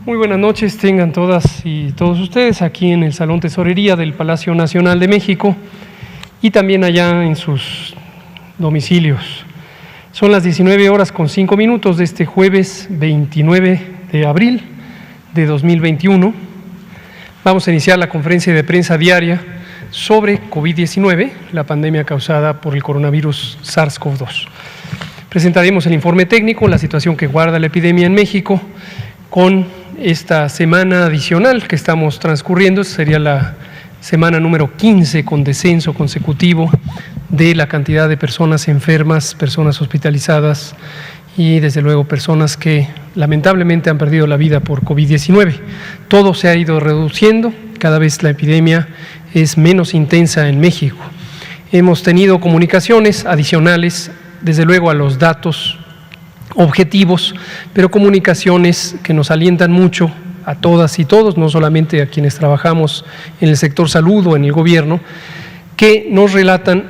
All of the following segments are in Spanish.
Muy buenas noches, tengan todas y todos ustedes aquí en el Salón Tesorería del Palacio Nacional de México y también allá en sus domicilios. Son las 19:05 de este jueves 29 de abril de 2021. Vamos a iniciar la conferencia de prensa diaria sobre COVID-19, la pandemia causada por el coronavirus SARS-CoV-2. Presentaremos el informe técnico, la situación que guarda la epidemia en México, con esta semana adicional que estamos transcurriendo. Sería la semana número 15 con descenso consecutivo de la cantidad de personas enfermas, personas hospitalizadas y desde luego personas que lamentablemente han perdido la vida por COVID-19. Todo se ha ido reduciendo, cada vez la epidemia es menos intensa en México. Hemos tenido comunicaciones adicionales, desde luego a los datos objetivos, pero comunicaciones que nos alientan mucho a todas y todos, no solamente a quienes trabajamos en el sector salud o en el gobierno, que nos relatan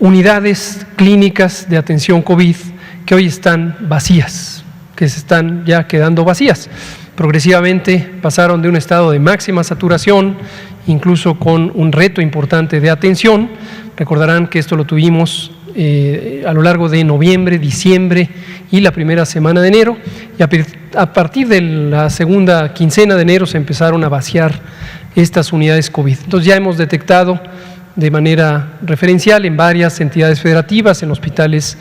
unidades clínicas de atención COVID que hoy están vacías, que se están ya quedando vacías. Progresivamente pasaron de un estado de máxima saturación, incluso con un reto importante de atención. Recordarán que esto lo tuvimos a lo largo de noviembre, diciembre y la primera semana de enero, y a partir de la segunda quincena de enero se empezaron a vaciar estas unidades COVID. Entonces ya hemos detectado de manera referencial en varias entidades federativas, en hospitales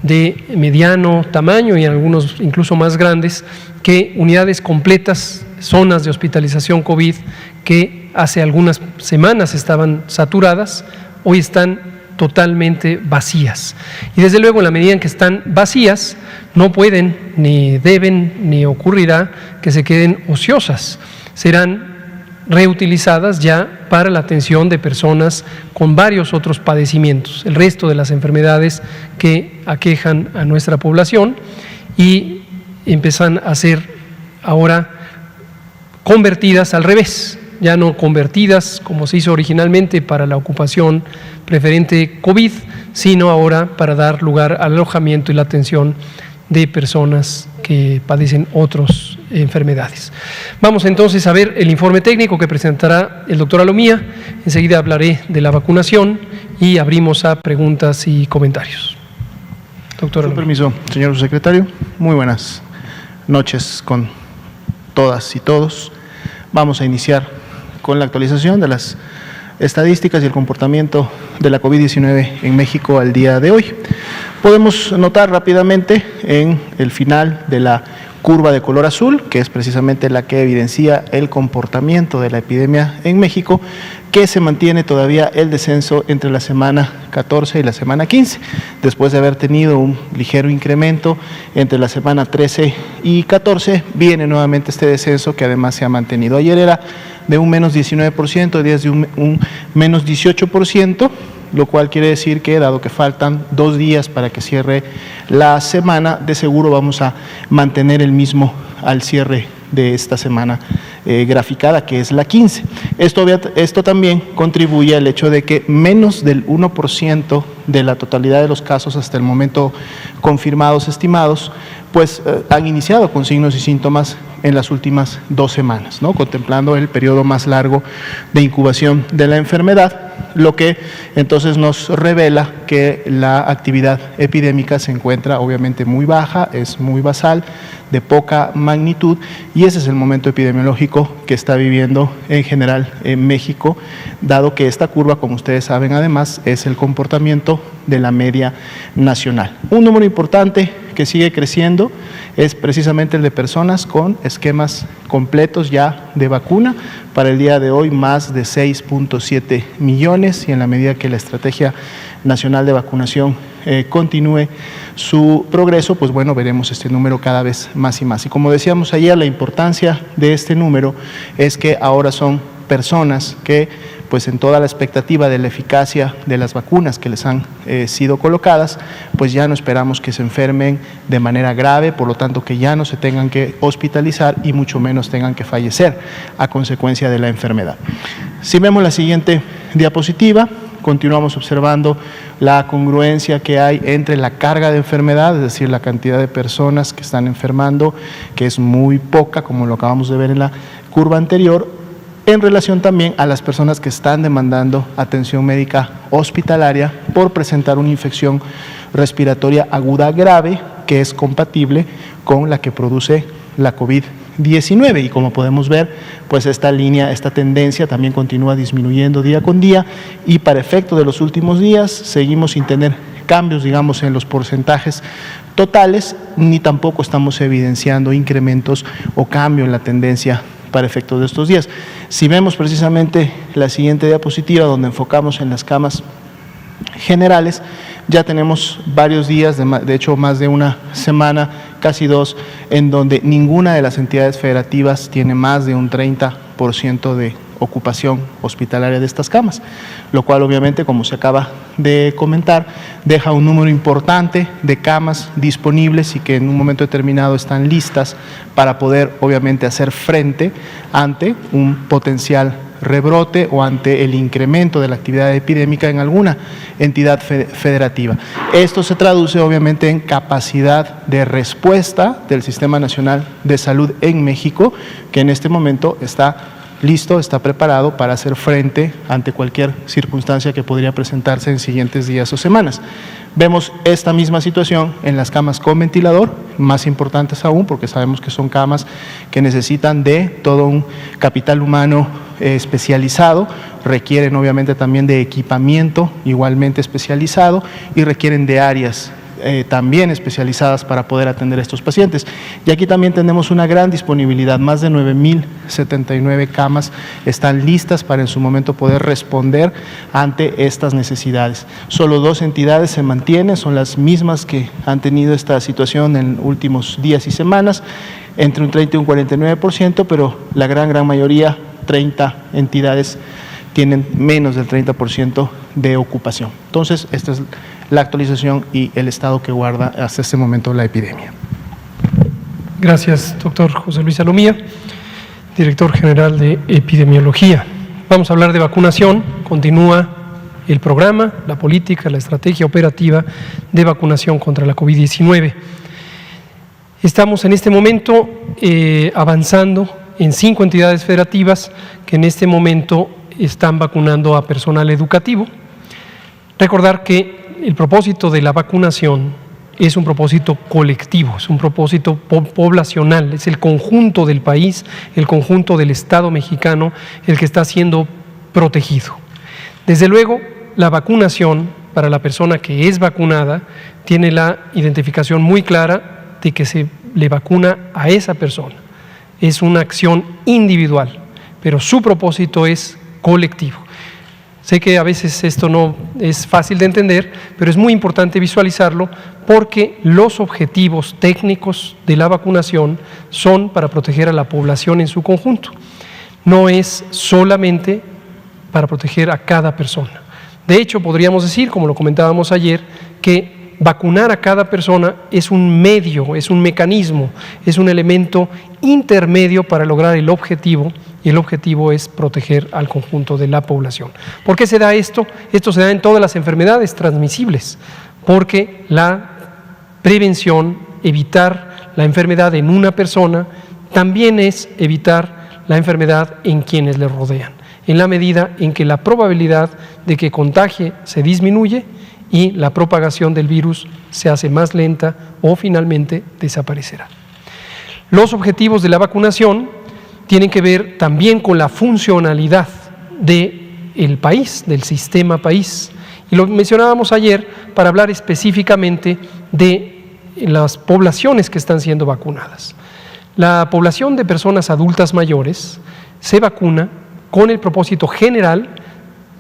de mediano tamaño y en algunos incluso más grandes, que unidades completas, zonas de hospitalización COVID que hace algunas semanas estaban saturadas, hoy están totalmente vacías. Y desde luego, en la medida en que están vacías, no pueden, ni deben, ni ocurrirá que se queden ociosas. Serán reutilizadas ya para la atención de personas con varios otros padecimientos, el resto de las enfermedades que aquejan a nuestra población, y empiezan a ser ahora convertidas al revés, ya no convertidas como se hizo originalmente para la ocupación preferente COVID, sino ahora para dar lugar al alojamiento y la atención de personas que padecen otras enfermedades. Vamos entonces a ver el informe técnico que presentará el doctor Alomía. Enseguida hablaré de la vacunación y abrimos a preguntas y comentarios. Doctor Alomía. Con permiso, señor secretario. Muy buenas noches con todas y todos. Vamos a iniciar con la actualización de las estadísticas y el comportamiento de la COVID-19 en México al día de hoy. Podemos notar rápidamente en el final de la curva de color azul, que es precisamente la que evidencia el comportamiento de la epidemia en México, que se mantiene todavía el descenso entre la semana 14 y la semana 15, después de haber tenido un ligero incremento entre la semana 13 y 14, viene nuevamente este descenso que además se ha mantenido. Ayer era de un menos 19%, hoy es de un menos 18%, lo cual quiere decir que, dado que faltan 2 días para que cierre la semana, de seguro vamos a mantener el mismo al cierre de esta semana graficada, que es la 15. Esto también contribuye al hecho de que menos del 1% de la totalidad de los casos hasta el momento confirmados, estimados, pues han iniciado con signos y síntomas en las últimas 2 semanas, ¿no? Contemplando el periodo más largo de incubación de la enfermedad, lo que entonces nos revela que la actividad epidémica se encuentra obviamente muy baja, es muy basal, de poca magnitud, y ese es el momento epidemiológico que está viviendo en general en México, dado que esta curva, como ustedes saben, además es el comportamiento de la media nacional. Un número importante que sigue creciendo es precisamente el de personas con esquemas completos ya de vacuna. Para el día de hoy, más de 6.7 millones, y en la medida que la Estrategia Nacional de Vacunación continúe su progreso, pues bueno, veremos este número cada vez más y más. Y como decíamos ayer, la importancia de este número es que ahora son personas que pues en toda la expectativa de la eficacia de las vacunas que les han sido colocadas, pues ya no esperamos que se enfermen de manera grave, por lo tanto que ya no se tengan que hospitalizar y mucho menos tengan que fallecer a consecuencia de la enfermedad. Si vemos la siguiente diapositiva, continuamos observando la congruencia que hay entre la carga de enfermedad, es decir, la cantidad de personas que están enfermando, que es muy poca, como lo acabamos de ver en la curva anterior, en relación también a las personas que están demandando atención médica hospitalaria por presentar una infección respiratoria aguda grave que es compatible con la que produce la COVID-19, y como podemos ver, pues esta línea, esta tendencia también continúa disminuyendo día con día, y para efecto de los últimos días seguimos sin tener cambios, digamos, en los porcentajes totales, ni tampoco estamos evidenciando incrementos o cambio en la tendencia para efectos de estos días. Si vemos precisamente la siguiente diapositiva, donde enfocamos en las camas generales, ya tenemos varios días, de hecho más de una semana, casi dos, en donde ninguna de las entidades federativas tiene más de un 30% de ocupación hospitalaria de estas camas, lo cual obviamente, como se acaba de comentar, deja un número importante de camas disponibles y que en un momento determinado están listas para poder obviamente hacer frente ante un potencial rebrote o ante el incremento de la actividad epidémica en alguna entidad federativa. Esto se traduce obviamente en capacidad de respuesta del Sistema Nacional de Salud en México, que en este momento está listo, está preparado para hacer frente ante cualquier circunstancia que podría presentarse en siguientes días o semanas. Vemos esta misma situación en las camas con ventilador, más importantes aún, porque sabemos que son camas que necesitan de todo un capital humano especializado, requieren obviamente también de equipamiento igualmente especializado y requieren de áreas también especializadas para poder atender a estos pacientes. Y aquí también tenemos una gran disponibilidad, más de 9.079 camas están listas para en su momento poder responder ante estas necesidades. Solo 2 entidades se mantienen, son las mismas que han tenido esta situación en últimos días y semanas, entre un 30 y un 49%, pero la gran mayoría, 30 entidades, tienen menos del 30% de ocupación. Entonces, esta es la actualización y el estado que guarda hasta este momento la epidemia. Gracias, doctor José Luis Salomía, director general de epidemiología. Vamos a hablar de vacunación. Continúa el programa, la política, la estrategia operativa de vacunación contra la COVID-19. Estamos en este momento avanzando en 5 entidades federativas que en este momento están vacunando a personal educativo. Recordar que el propósito de la vacunación es un propósito colectivo, es un propósito poblacional, es el conjunto del país, el conjunto del Estado mexicano el que está siendo protegido. Desde luego, la vacunación para la persona que es vacunada tiene la identificación muy clara de que se le vacuna a esa persona. Es una acción individual, pero su propósito es colectivo. Sé que a veces esto no es fácil de entender, pero es muy importante visualizarlo porque los objetivos técnicos de la vacunación son para proteger a la población en su conjunto. No es solamente para proteger a cada persona. De hecho, podríamos decir, como lo comentábamos ayer, que vacunar a cada persona es un medio, es un mecanismo, es un elemento intermedio para lograr el objetivo, y el objetivo es proteger al conjunto de la población. ¿Por qué se da esto? Esto se da en todas las enfermedades transmisibles, porque la prevención, evitar la enfermedad en una persona, también es evitar la enfermedad en quienes le rodean, en la medida en que la probabilidad de que contagie se disminuye y la propagación del virus se hace más lenta o finalmente desaparecerá. Los objetivos de la vacunación tienen que ver también con la funcionalidad del país, del sistema país. Y lo mencionábamos ayer para hablar específicamente de las poblaciones que están siendo vacunadas. La población de personas adultas mayores se vacuna con el propósito general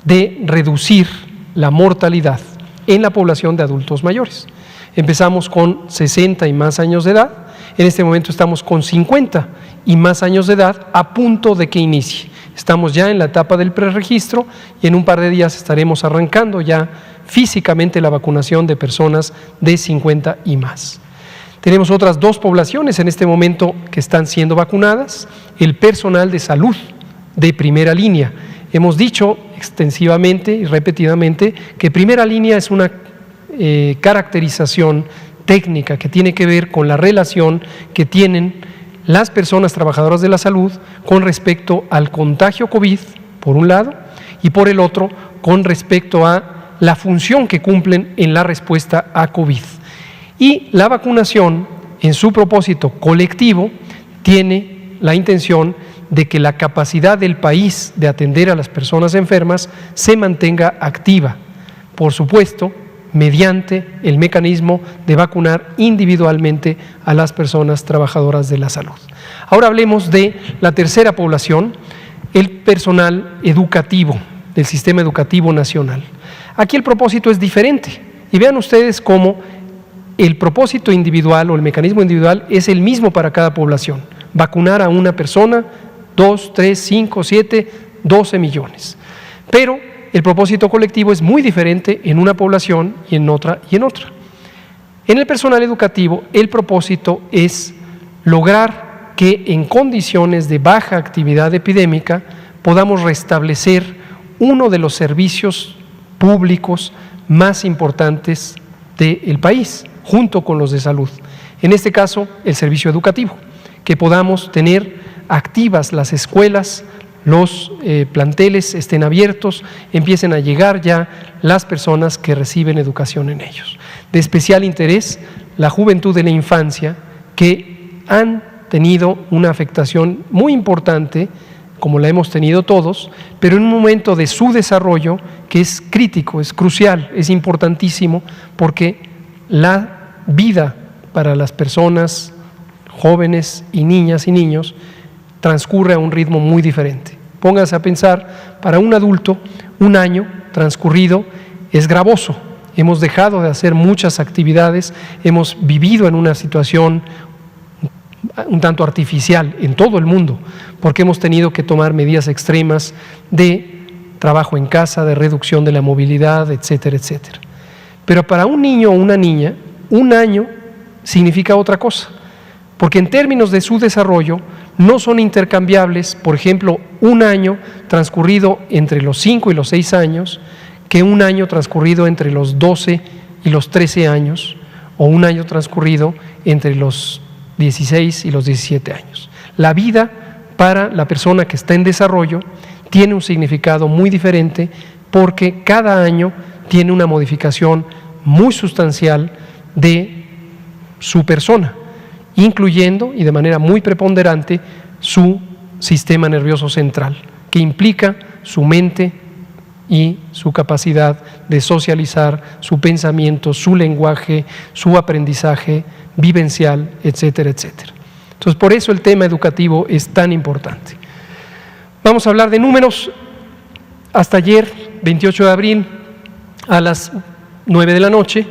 de reducir la mortalidad en la población de adultos mayores. Empezamos con 60 y más años de edad, en este momento estamos con 50 y más años de edad a punto de que inicie. Estamos ya en la etapa del preregistro y en un par de días estaremos arrancando ya físicamente la vacunación de personas de 50 y más. Tenemos otras 2 poblaciones en este momento que están siendo vacunadas, el personal de salud de primera línea. Hemos dicho extensivamente y repetidamente que primera línea es una caracterización técnica que tiene que ver con la relación que tienen las personas trabajadoras de la salud con respecto al contagio COVID, por un lado, y por el otro, con respecto a la función que cumplen en la respuesta a COVID. Y la vacunación, en su propósito colectivo, tiene la intención de que la capacidad del país de atender a las personas enfermas se mantenga activa, por supuesto, mediante el mecanismo de vacunar individualmente a las personas trabajadoras de la salud. Ahora hablemos de la tercera población, el personal educativo del sistema educativo nacional. Aquí el propósito es diferente y vean ustedes cómo el propósito individual o el mecanismo individual es el mismo para cada población, vacunar a una persona, 2, 3, 5, 7, 12 millones. Pero el propósito colectivo es muy diferente en una población y en otra y en otra. En el personal educativo, el propósito es lograr que en condiciones de baja actividad epidémica podamos restablecer uno de los servicios públicos más importantes del país, junto con los de salud. En este caso, el servicio educativo, que podamos tener activas las escuelas, los planteles estén abiertos, empiecen a llegar ya las personas que reciben educación en ellos. De especial interés, la juventud de la infancia, que han tenido una afectación muy importante, como la hemos tenido todos, pero en un momento de su desarrollo que es crítico, es crucial, es importantísimo, porque la vida para las personas jóvenes y niñas y niños transcurre a un ritmo muy diferente. Pónganse a pensar, para un adulto, un año transcurrido es gravoso. Hemos dejado de hacer muchas actividades, hemos vivido en una situación un tanto artificial en todo el mundo, porque hemos tenido que tomar medidas extremas de trabajo en casa, de reducción de la movilidad, etcétera, etcétera. Pero para un niño o una niña, un año significa otra cosa, porque en términos de su desarrollo no son intercambiables, por ejemplo, un año transcurrido entre los 5 y los 6 años, que un año transcurrido entre los 12 y los 13 años, o un año transcurrido entre los 16 y los 17 años. La vida para la persona que está en desarrollo tiene un significado muy diferente porque cada año tiene una modificación muy sustancial de su persona, incluyendo y de manera muy preponderante su sistema nervioso central, que implica su mente y su capacidad de socializar, su pensamiento, su lenguaje, su aprendizaje vivencial, etcétera, etcétera. Entonces, por eso el tema educativo es tan importante. Vamos a hablar de números. Hasta ayer, 28 de abril, a las 9 de la noche,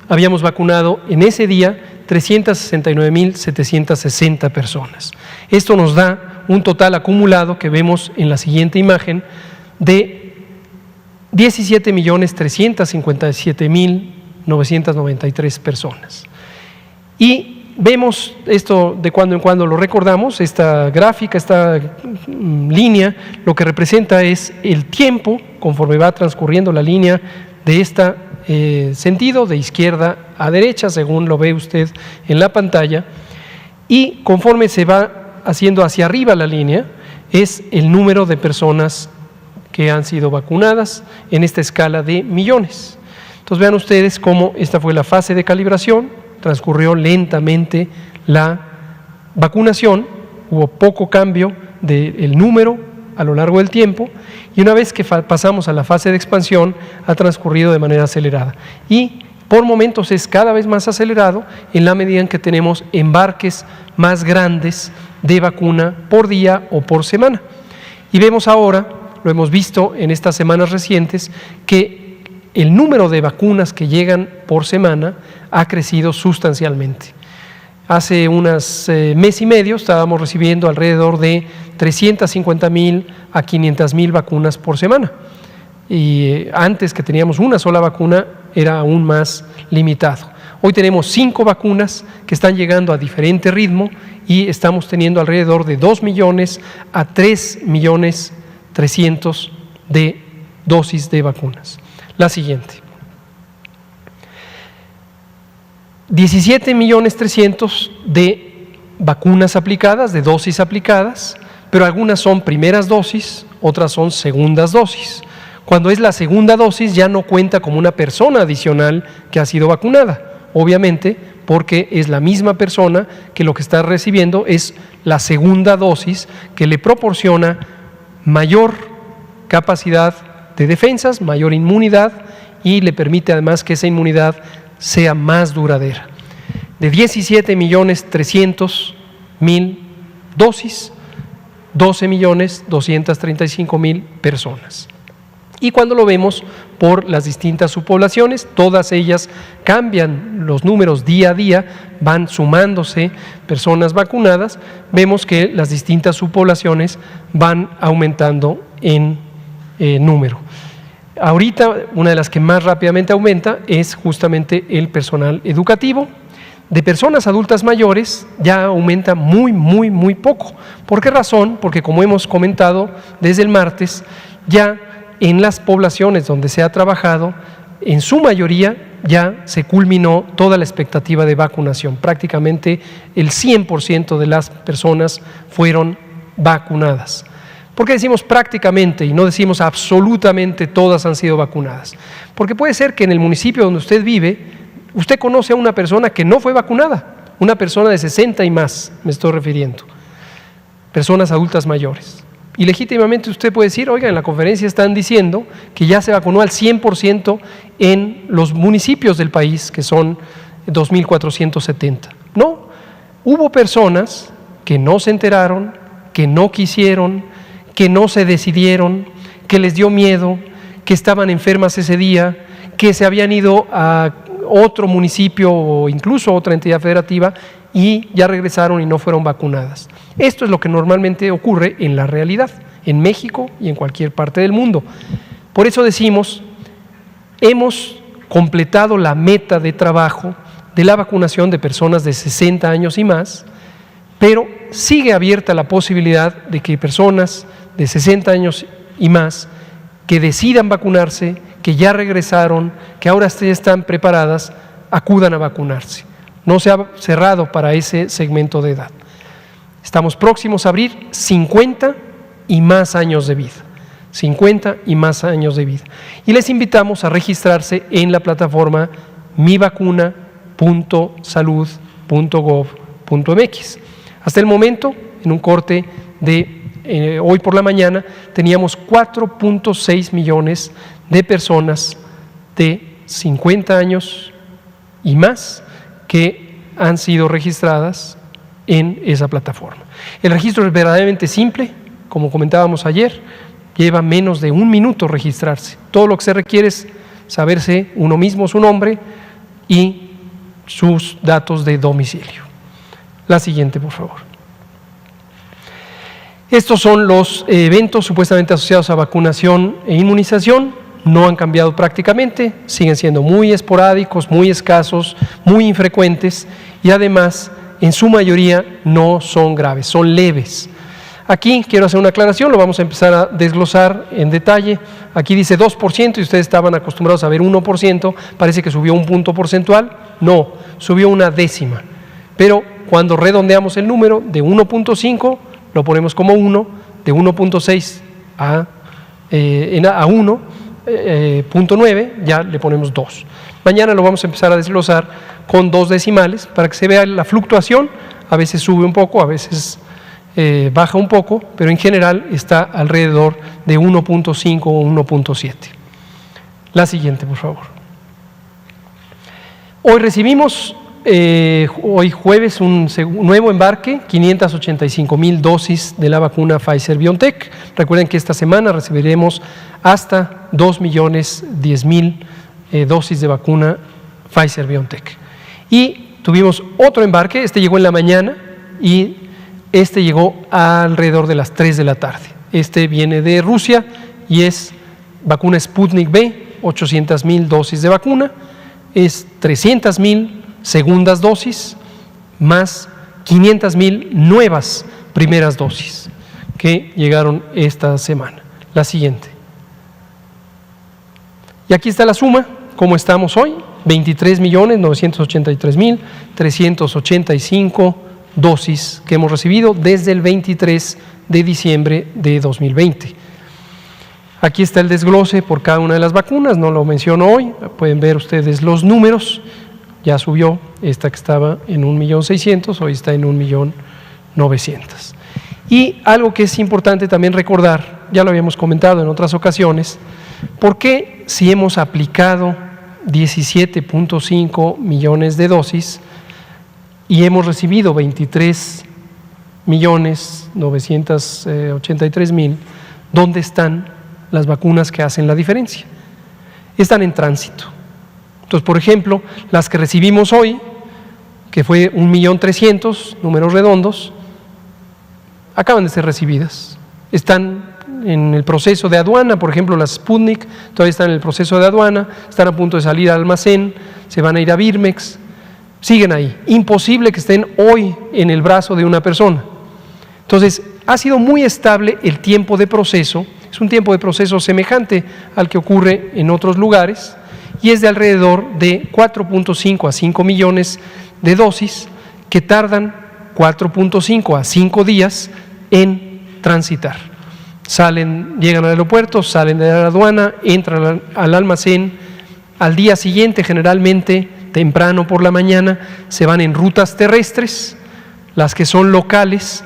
habíamos vacunado en ese día 369.760 personas. Esto nos da un total acumulado que vemos en la siguiente imagen de 17.357.993 personas. Y vemos esto de cuando en cuando lo recordamos, esta gráfica, esta línea, lo que representa es el tiempo conforme va transcurriendo la línea de este sentido, de izquierda a derecha, según lo ve usted en la pantalla, y conforme se va haciendo hacia arriba la línea, es el número de personas que han sido vacunadas en esta escala de millones. Entonces vean ustedes cómo esta fue la fase de calibración, transcurrió lentamente la vacunación, hubo poco cambio del número a lo largo del tiempo, y una vez que pasamos a la fase de expansión ha transcurrido de manera acelerada. Y por momentos es cada vez más acelerado en la medida en que tenemos embarques más grandes de vacuna por día o por semana. Y vemos ahora, lo hemos visto en estas semanas recientes, que el número de vacunas que llegan por semana ha crecido sustancialmente. Hace unos mes y medio estábamos recibiendo alrededor de 350,000 a 500,000 vacunas por semana. Y antes, que teníamos una sola vacuna, era aún más limitado. Hoy tenemos 5 vacunas que están llegando a diferente ritmo y estamos teniendo alrededor de 2 millones a 3.300.000 de dosis de vacunas. La siguiente. 17.300.000 de vacunas aplicadas, de dosis aplicadas, pero algunas son primeras dosis, otras son segundas dosis. Cuando es la segunda dosis ya no cuenta como una persona adicional que ha sido vacunada, obviamente, porque es la misma persona que lo que está recibiendo es la segunda dosis, que le proporciona mayor capacidad de defensas, mayor inmunidad, y le permite además que esa inmunidad sea más duradera. De 17.300.000 dosis, 12.235.000 personas. Y cuando lo vemos por las distintas subpoblaciones, todas ellas cambian los números día a día, van sumándose personas vacunadas, vemos que las distintas subpoblaciones van aumentando en número. Ahorita, una de las que más rápidamente aumenta es justamente el personal educativo. De personas adultas mayores ya aumenta muy poco. ¿Por qué razón? Porque, como hemos comentado desde el martes, ya en las poblaciones donde se ha trabajado, en su mayoría ya se culminó toda la expectativa de vacunación. Prácticamente el 100% de las personas fueron vacunadas. ¿Por qué decimos prácticamente y no decimos absolutamente todas han sido vacunadas? Porque puede ser que en el municipio donde usted vive, usted conoce a una persona que no fue vacunada, una persona de 60 y más, me estoy refiriendo, personas adultas mayores. Y legítimamente usted puede decir, oiga, en la conferencia están diciendo que ya se vacunó al 100% en los municipios del país, que son 2.470. No, hubo personas que no se enteraron, que no quisieron, que no se decidieron, que les dio miedo, que estaban enfermas ese día, que se habían ido a otro municipio o incluso a otra entidad federativa y ya regresaron y no fueron vacunadas. Esto es lo que normalmente ocurre en la realidad, en México y en cualquier parte del mundo. Por eso decimos, hemos completado la meta de trabajo de la vacunación de personas de 60 años y más, pero sigue abierta la posibilidad de que personas de 60 años y más que decidan vacunarse, que ya regresaron, que ahora están preparadas, acudan a vacunarse. No se ha cerrado para ese segmento de edad. Estamos próximos a abrir 50 y más años de vida. 50 y más años de vida. Y les invitamos a registrarse en la plataforma mivacuna.salud.gov.mx. Hasta el momento, en un corte de hoy por la mañana, teníamos 4.6 millones de personas de 50 años y más que han sido registradas en esa plataforma. El registro es verdaderamente simple, como comentábamos ayer, lleva menos de 1 minuto registrarse. Todo lo que se requiere es saberse uno mismo su nombre y sus datos de domicilio. La siguiente, por favor. Estos son los eventos supuestamente asociados a vacunación e inmunización. No han cambiado prácticamente, siguen siendo muy esporádicos, muy escasos, muy infrecuentes y además en su mayoría no son graves, son leves. Aquí quiero hacer una aclaración, lo vamos a empezar a desglosar en detalle. Aquí dice 2% y ustedes estaban acostumbrados a ver 1%, parece que subió un punto porcentual. No, subió una décima. Pero cuando redondeamos el número de 1.5, lo ponemos como 1, de 1.6 a 1.9, ya le ponemos 2. Mañana lo vamos a empezar a desglosar con 2 decimales para que se vea la fluctuación. A veces sube un poco, a veces baja un poco, pero en general está alrededor de 1.5 o 1.7. La siguiente, por favor. Hoy recibimos, hoy jueves, un nuevo embarque, 585,000 dosis de la vacuna Pfizer-BioNTech. Recuerden que esta semana recibiremos hasta 2.010.000 dosis de vacuna Pfizer-BioNTech. Y tuvimos otro embarque, este llegó en la mañana y Este llegó alrededor de las 3 de la tarde. Este viene de Rusia y es vacuna Sputnik V, 800,000 dosis de vacuna, es 300,000 segundas dosis, más 500,000 nuevas primeras dosis que llegaron esta semana. La siguiente. Y aquí está la suma, ¿cómo estamos hoy? 23.983.385 dosis que hemos recibido desde el 23 de diciembre de 2020. Aquí está el desglose por cada una de las vacunas, no lo menciono hoy, pueden ver ustedes los números, ya subió, esta que estaba en 1.600.000, hoy está en 1.900.000. Y algo que es importante también recordar, ya lo habíamos comentado en otras ocasiones, ¿por qué si hemos aplicado 17.5 millones de dosis y hemos recibido 23.983.000, ¿dónde están las vacunas que hacen la diferencia? Están en tránsito. Entonces, por ejemplo, las que recibimos hoy, que fue 1.300.000, números redondos, acaban de ser recibidas. Están en el proceso de aduana, por ejemplo, las Sputnik todavía están en el proceso de aduana, están a punto de salir al almacén, se van a ir a Birmex, siguen ahí. Imposible que estén hoy en el brazo de una persona. Entonces, ha sido muy estable el tiempo de proceso, es un tiempo de proceso semejante al que ocurre en otros lugares y es de alrededor de 4.5 a 5 millones de dosis que tardan 4.5 a 5 días en transitar. Llegan al aeropuerto, salen de la aduana, entran al almacén, al día siguiente, generalmente temprano por la mañana, se van en rutas terrestres, las que son locales,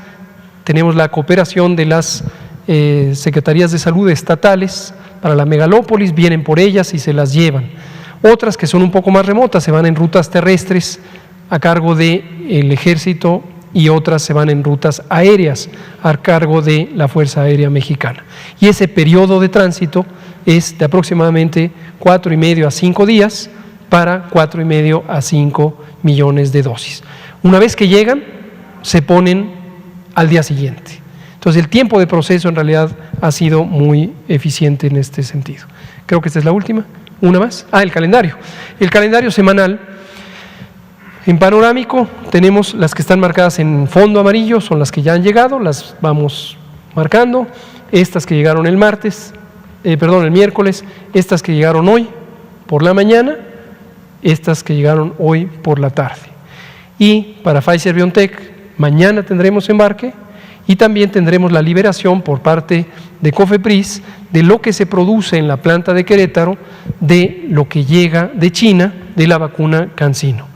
tenemos la cooperación de las Secretarías de Salud estatales para la megalópolis, vienen por ellas y se las llevan. Otras que son un poco más remotas se van en rutas terrestres a cargo del Ejército y otras se van en rutas aéreas a cargo de la Fuerza Aérea Mexicana. Y ese periodo de tránsito es de aproximadamente 4,5 a 5 días para 4,5 a 5 millones de dosis. Una vez que llegan, se ponen al día siguiente. Entonces, el tiempo de proceso en realidad ha sido muy eficiente en este sentido. Creo que esta es la última. ¿Una más? El calendario. El calendario semanal. En panorámico tenemos las que están marcadas en fondo amarillo, son las que ya han llegado, las vamos marcando. Estas que llegaron el miércoles, estas que llegaron hoy por la mañana, estas que llegaron hoy por la tarde. Y para Pfizer-BioNTech, mañana tendremos embarque y también tendremos la liberación por parte de COFEPRIS de lo que se produce en la planta de Querétaro, de lo que llega de China, de la vacuna CanSino.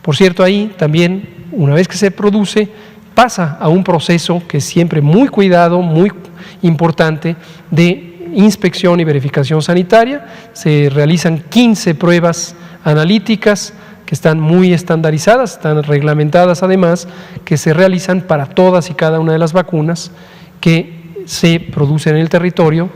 Por cierto, ahí también, una vez que se produce, pasa a un proceso que es siempre muy cuidado, muy importante, de inspección y verificación sanitaria. Se realizan 15 pruebas analíticas que están muy estandarizadas, están reglamentadas además, que se realizan para todas y cada una de las vacunas que se producen en el territorio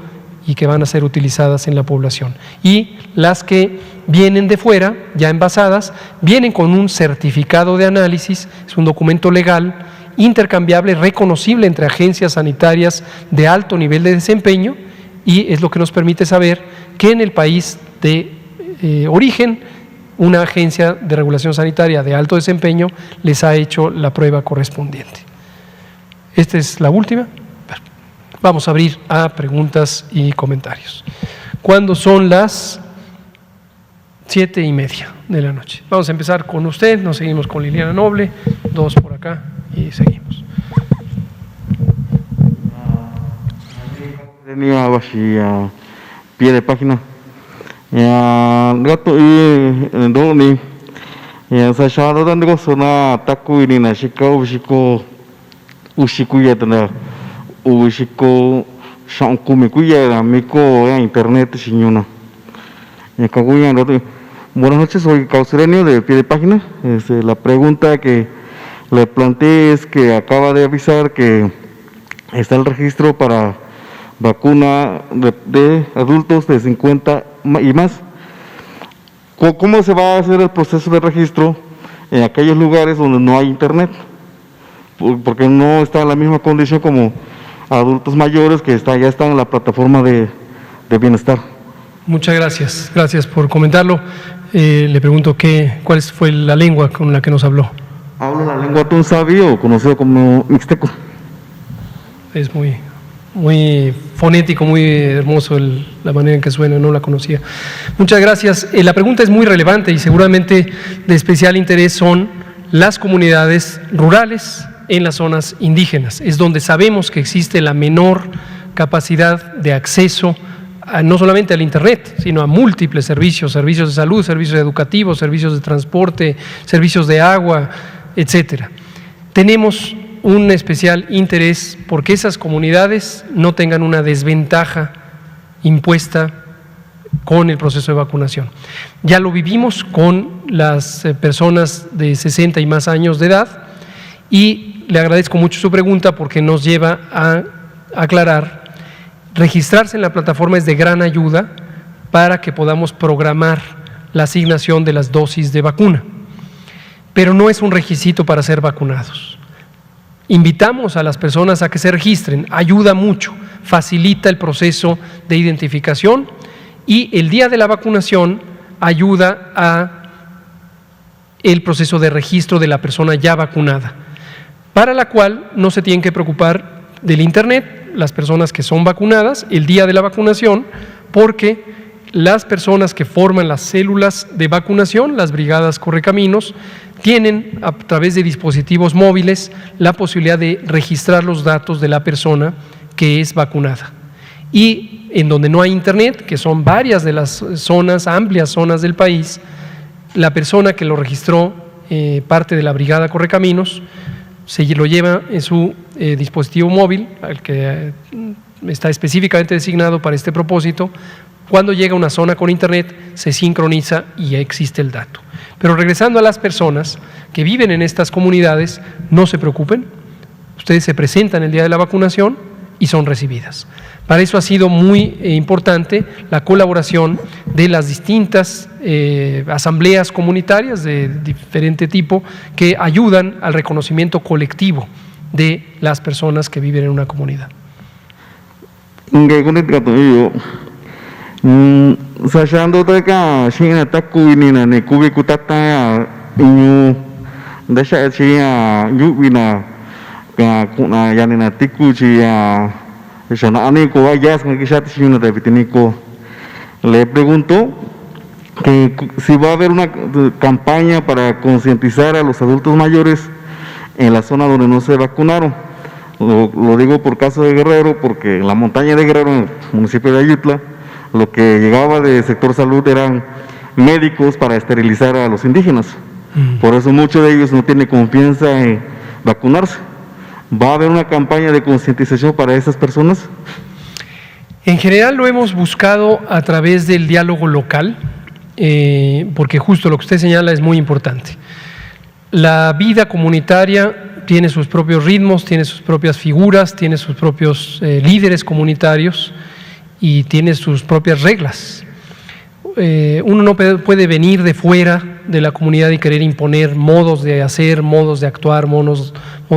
y que van a ser utilizadas en la población. Y las que vienen de fuera, ya envasadas, vienen con un certificado de análisis, es un documento legal, intercambiable, reconocible entre agencias sanitarias de alto nivel de desempeño y es lo que nos permite saber que en el país de origen una agencia de regulación sanitaria de alto desempeño les ha hecho la prueba correspondiente. Esta es la última. Vamos a abrir a preguntas y comentarios. ¿Cuándo son las 7:30 de la noche? Vamos a empezar con usted, nos seguimos con Liliana Noble, 2 por acá y seguimos. Tenía a pie de página. Gato y Doni. Sashado dando sona taku y na shikao ushikuya tana. Ushiko Shankumikuya, Mico, Internet, Shiñuna. Buenas noches, soy Causerenio de Pie de Página. La pregunta que le planteé es que acaba de avisar que está el registro para vacuna de adultos de 50 y más. ¿Cómo se va a hacer el proceso de registro en aquellos lugares donde no hay internet? porque no está en la misma condición como adultos mayores que ya están en la plataforma de bienestar. Muchas gracias, gracias por comentarlo. Le pregunto cuál fue la lengua con la que nos habló. Hablo la lengua tunsavi, o conocido como mixteco. Es muy fonético, muy hermoso la manera en que suena, no la conocía. Muchas gracias. La pregunta es muy relevante y seguramente de especial interés son las comunidades rurales en las zonas indígenas. Es donde sabemos que existe la menor capacidad de acceso no solamente al Internet, sino a múltiples servicios de salud, servicios educativos, servicios de transporte, servicios de agua, etcétera. Tenemos un especial interés porque esas comunidades no tengan una desventaja impuesta con el proceso de vacunación. Ya lo vivimos con las personas de 60 y más años de edad y le agradezco mucho su pregunta porque nos lleva a aclarar. Registrarse en la plataforma es de gran ayuda para que podamos programar la asignación de las dosis de vacuna, pero no es un requisito para ser vacunados. Invitamos a las personas a que se registren, ayuda mucho, facilita el proceso de identificación y el día de la vacunación ayuda a el proceso de registro de la persona ya vacunada, para la cual no se tienen que preocupar del Internet las personas que son vacunadas el día de la vacunación, porque las personas que forman las células de vacunación, las brigadas Correcaminos, tienen a través de dispositivos móviles la posibilidad de registrar los datos de la persona que es vacunada. Y en donde no hay Internet, que son varias de las zonas, amplias zonas del país, la persona que lo registró, parte de la brigada Correcaminos, se lo lleva en su dispositivo móvil, al que está específicamente designado para este propósito. Cuando llega a una zona con Internet, se sincroniza y ya existe el dato. Pero regresando a las personas que viven en estas comunidades, no se preocupen, ustedes se presentan el día de la vacunación y son recibidas. Para eso ha sido muy importante la colaboración de las distintas asambleas comunitarias de diferente tipo que ayudan al reconocimiento colectivo de las personas que viven en una comunidad. Le pregunto que si va a haber una campaña para concientizar a los adultos mayores en la zona donde no se vacunaron. Lo digo por caso de Guerrero, porque en la montaña de Guerrero, en el municipio de Ayutla, lo que llegaba del sector salud eran médicos para esterilizar a los indígenas. Por eso muchos de ellos no tienen confianza en vacunarse. ¿Va a haber una campaña de concientización para esas personas? En general lo hemos buscado a través del diálogo local, porque justo lo que usted señala es muy importante. La vida comunitaria tiene sus propios ritmos, tiene sus propias figuras, tiene sus propios líderes comunitarios y tiene sus propias reglas. Uno no puede venir de fuera de la comunidad y querer imponer modos de hacer, modos de actuar, modos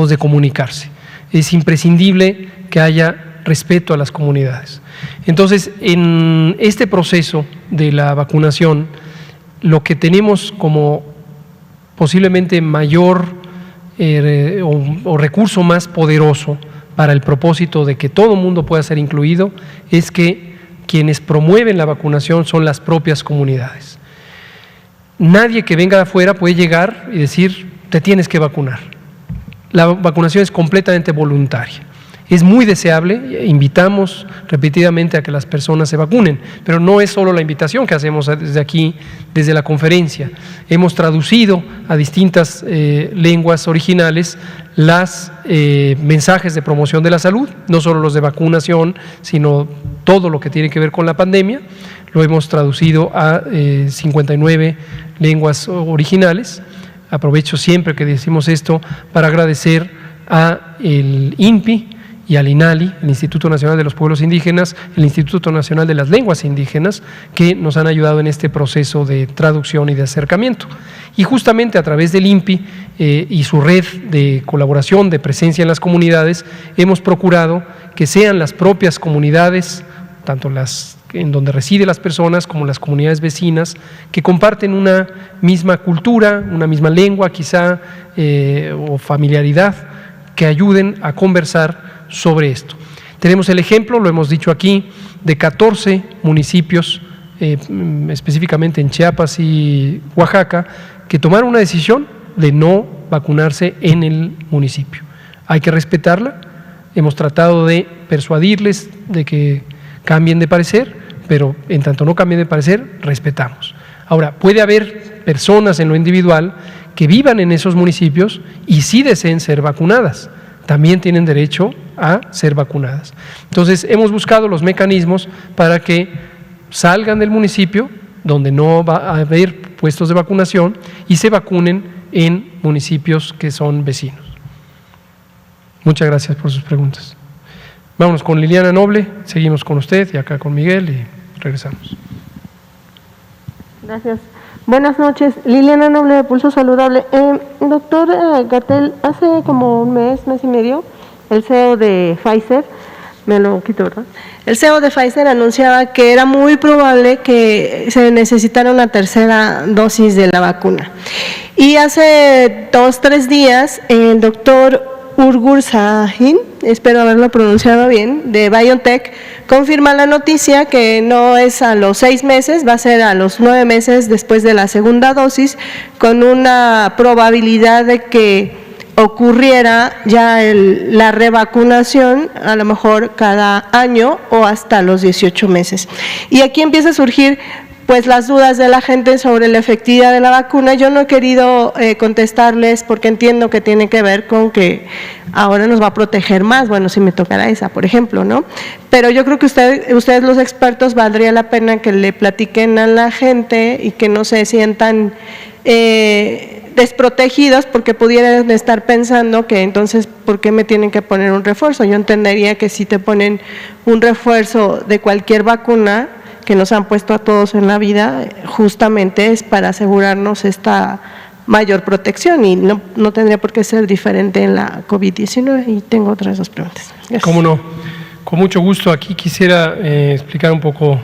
de comunicarse. Es imprescindible que haya respeto a las comunidades. Entonces, en este proceso de la vacunación, lo que tenemos como posiblemente mayor o recurso más poderoso para el propósito de que todo el mundo pueda ser incluido es que quienes promueven la vacunación son las propias comunidades. Nadie que venga de afuera puede llegar y decir, te tienes que vacunar. La vacunación es completamente voluntaria. Es muy deseable, invitamos repetidamente a que las personas se vacunen, pero no es solo la invitación que hacemos desde aquí, desde la conferencia. Hemos traducido a distintas lenguas originales los mensajes de promoción de la salud, no solo los de vacunación, sino todo lo que tiene que ver con la pandemia. Lo hemos traducido a 59 lenguas originales. Aprovecho siempre que decimos esto para agradecer a el INPI y al INALI, el Instituto Nacional de los Pueblos Indígenas, el Instituto Nacional de las Lenguas Indígenas, que nos han ayudado en este proceso de traducción y de acercamiento. Y justamente a través del INPI y su red de colaboración, de presencia en las comunidades, hemos procurado que sean las propias comunidades, tanto las en donde residen las personas como las comunidades vecinas, que comparten una misma cultura, una misma lengua quizá, o familiaridad, que ayuden a conversar sobre esto. Tenemos el ejemplo, lo hemos dicho aquí, de 14 municipios, específicamente en Chiapas y Oaxaca, que tomaron una decisión de no vacunarse en el municipio. Hay que respetarla, hemos tratado de persuadirles de que cambien de parecer, pero en tanto no cambien de parecer, respetamos. Ahora, puede haber personas en lo individual que vivan en esos municipios y sí deseen ser vacunadas, también tienen derecho a ser vacunadas. Entonces, hemos buscado los mecanismos para que salgan del municipio, donde no va a haber puestos de vacunación, y se vacunen en municipios que son vecinos. Muchas gracias por sus preguntas. Vámonos con Liliana Noble, seguimos con usted y acá con Miguel y regresamos. Gracias. Buenas noches, Liliana Noble de Pulso Saludable. Doctor Gatell, hace como un mes y medio, el CEO de Pfizer, me lo quito, ¿verdad? El CEO de Pfizer anunciaba que era muy probable que se necesitara una tercera dosis de la vacuna. Y hace 2-3 días, el doctor Uğur Şahin, espero haberlo pronunciado bien, de BioNTech, confirma la noticia que no es a los 6 meses, va a ser a los 9 meses después de la segunda dosis, con una probabilidad de que ocurriera ya la revacunación, a lo mejor cada año o hasta los 18 meses. Y aquí empieza a surgir pues las dudas de la gente sobre la efectividad de la vacuna. Yo no he querido contestarles porque entiendo que tiene que ver con que ahora nos va a proteger más, bueno, si me tocara esa, por ejemplo, ¿no? Pero yo creo que ustedes los expertos, valdría la pena que le platiquen a la gente y que no se sientan desprotegidos porque pudieran estar pensando que entonces, ¿por qué me tienen que poner un refuerzo? Yo entendería que si te ponen un refuerzo de cualquier vacuna que nos han puesto a todos en la vida, justamente es para asegurarnos esta mayor protección y no tendría por qué ser diferente en la COVID-19. Y tengo otras 2 preguntas. Gracias. ¿Cómo no? Con mucho gusto. Aquí quisiera explicar un poco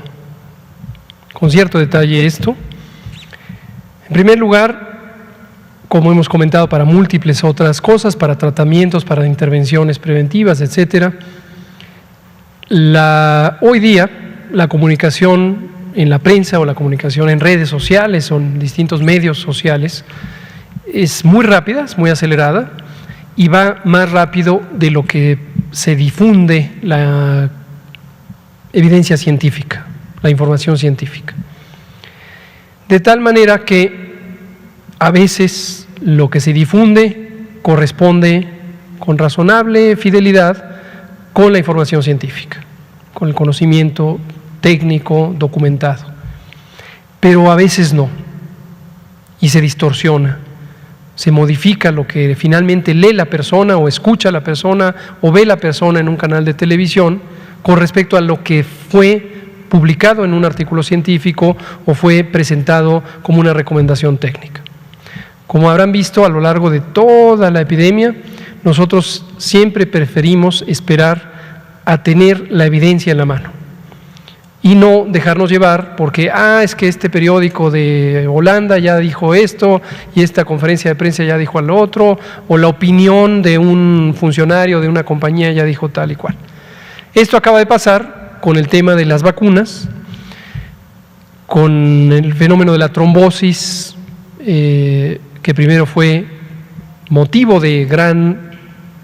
con cierto detalle esto. En primer lugar, como hemos comentado, para múltiples otras cosas, para tratamientos, para intervenciones preventivas, etcétera, hoy día la comunicación en la prensa o la comunicación en redes sociales o en distintos medios sociales es muy rápida, es muy acelerada y va más rápido de lo que se difunde la evidencia científica, la información científica. De tal manera que a veces lo que se difunde corresponde con razonable fidelidad con la información científica, con el conocimiento técnico documentado, pero a veces no, y se distorsiona, se modifica lo que finalmente lee la persona o escucha la persona o ve la persona en un canal de televisión con respecto a lo que fue publicado en un artículo científico o fue presentado como una recomendación técnica. Como habrán visto a lo largo de toda la epidemia, nosotros siempre preferimos esperar a tener la evidencia en la mano y no dejarnos llevar porque, es que este periódico de Holanda ya dijo esto y esta conferencia de prensa ya dijo al otro, o la opinión de un funcionario de una compañía ya dijo tal y cual. Esto acaba de pasar con el tema de las vacunas, con el fenómeno de la trombosis, que primero fue motivo de gran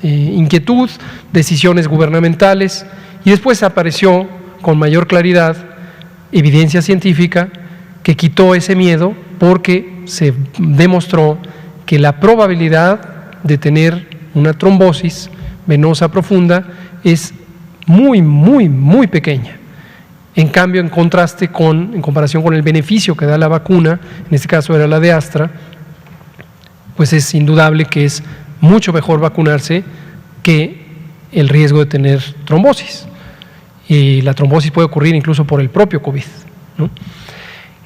inquietud, decisiones gubernamentales, y después apareció con mayor claridad evidencia científica que quitó ese miedo porque se demostró que la probabilidad de tener una trombosis venosa profunda es muy, muy, muy pequeña. En cambio, en comparación con el beneficio que da la vacuna, en este caso era la de Astra, pues es indudable que es mucho mejor vacunarse que el riesgo de tener trombosis. Y la trombosis puede ocurrir incluso por el propio COVID, ¿no?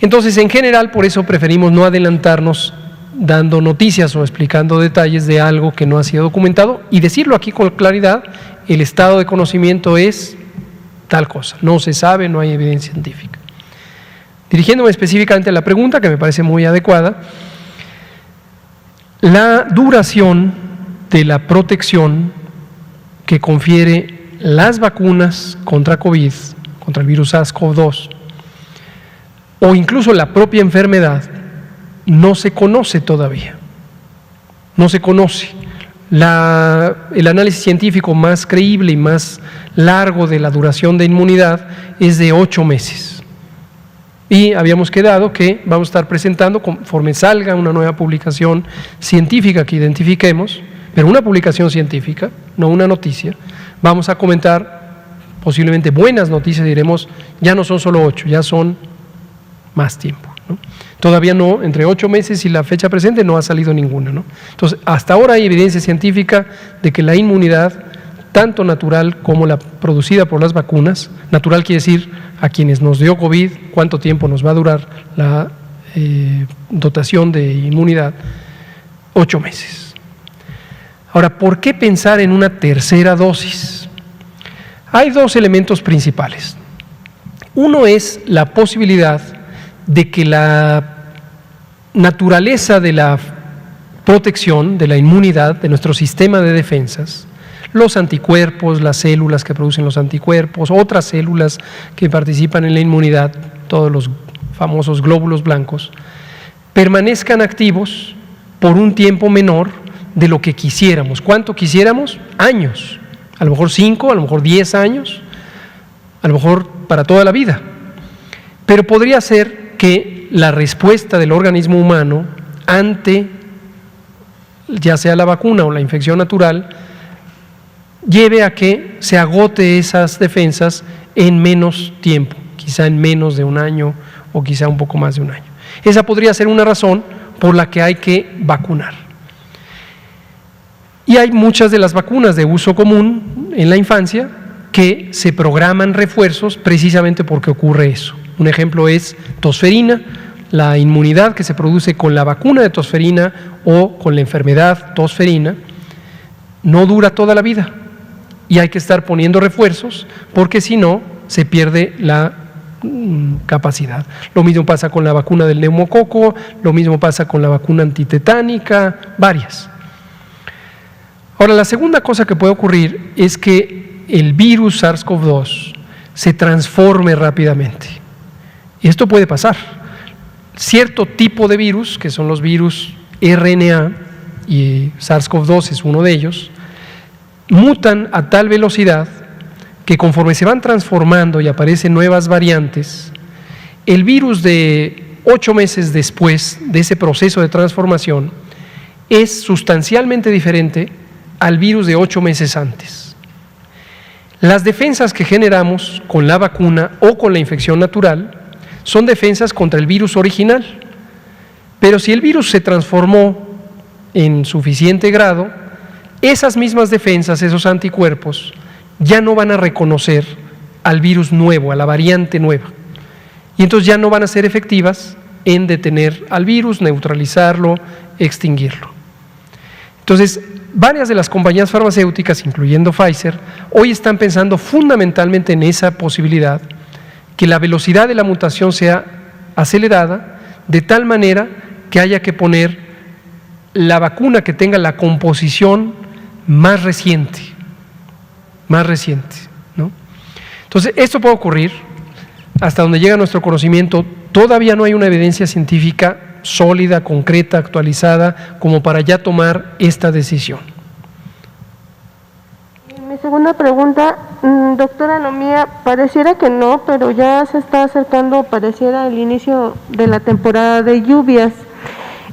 Entonces, en general, por eso preferimos no adelantarnos dando noticias o explicando detalles de algo que no ha sido documentado y decirlo aquí con claridad: el estado de conocimiento es tal cosa, no se sabe, no hay evidencia científica. Dirigiéndome específicamente a la pregunta, que me parece muy adecuada, la duración de la protección que confiere las vacunas contra COVID, contra el virus SARS-CoV-2, o incluso la propia enfermedad, no se conoce todavía. No se conoce. El análisis científico más creíble y más largo de la duración de inmunidad es de 8 meses. Y habíamos quedado que vamos a estar presentando, conforme salga una nueva publicación científica que identifiquemos, pero una publicación científica, no una noticia, vamos a comentar posiblemente buenas noticias, diremos, ya no son solo 8, ya son más tiempo, ¿no? Todavía no, entre 8 meses y la fecha presente no ha salido ninguna, ¿no? Entonces, hasta ahora hay evidencia científica de que la inmunidad, tanto natural como la producida por las vacunas, natural quiere decir a quienes nos dio COVID, cuánto tiempo nos va a durar la dotación de inmunidad, 8 meses. Ahora, ¿por qué pensar en una tercera dosis? Hay dos elementos principales. Uno es la posibilidad de que la naturaleza de la protección, de la inmunidad, de nuestro sistema de defensas, los anticuerpos, las células que producen los anticuerpos, otras células que participan en la inmunidad, todos los famosos glóbulos blancos, permanezcan activos por un tiempo menor de lo que quisiéramos. ¿Cuánto quisiéramos? Años. A lo mejor 5, a lo mejor 10 años, a lo mejor para toda la vida. Pero podría ser que la respuesta del organismo humano ante ya sea la vacuna o la infección natural lleve a que se agote esas defensas en menos tiempo, quizá en menos de un año o quizá un poco más de un año. Esa podría ser una razón por la que hay que vacunar. Y hay muchas de las vacunas de uso común en la infancia que se programan refuerzos precisamente porque ocurre eso. Un ejemplo es tosferina, la inmunidad que se produce con la vacuna de tosferina o con la enfermedad tosferina no dura toda la vida y hay que estar poniendo refuerzos porque si no se pierde la capacidad. Lo mismo pasa con la vacuna del neumococo, lo mismo pasa con la vacuna antitetánica, varias. Ahora, la segunda cosa que puede ocurrir es que el virus SARS-CoV-2 se transforme rápidamente. Y esto puede pasar. Cierto tipo de virus, que son los virus RNA, y SARS-CoV-2 es uno de ellos, mutan a tal velocidad que conforme se van transformando y aparecen nuevas variantes, el virus de 8 meses después de ese proceso de transformación es sustancialmente diferente al virus de 8 meses antes. Las defensas que generamos con la vacuna o con la infección natural son defensas contra el virus original, pero si el virus se transformó en suficiente grado, esas mismas defensas, esos anticuerpos, ya no van a reconocer al virus nuevo, a la variante nueva, y entonces ya no van a ser efectivas en detener al virus, neutralizarlo, extinguirlo. Entonces, varias de las compañías farmacéuticas, incluyendo Pfizer, hoy están pensando fundamentalmente en esa posibilidad, que la velocidad de la mutación sea acelerada, de tal manera que haya que poner la vacuna que tenga la composición más reciente, ¿no? Entonces, esto puede ocurrir, hasta donde llega nuestro conocimiento, todavía no hay una evidencia científica sólida, concreta, actualizada, como para ya tomar esta decisión. Mi segunda pregunta, doctora Nomía, pareciera que no, pero ya se está acercando, pareciera el inicio de la temporada de lluvias.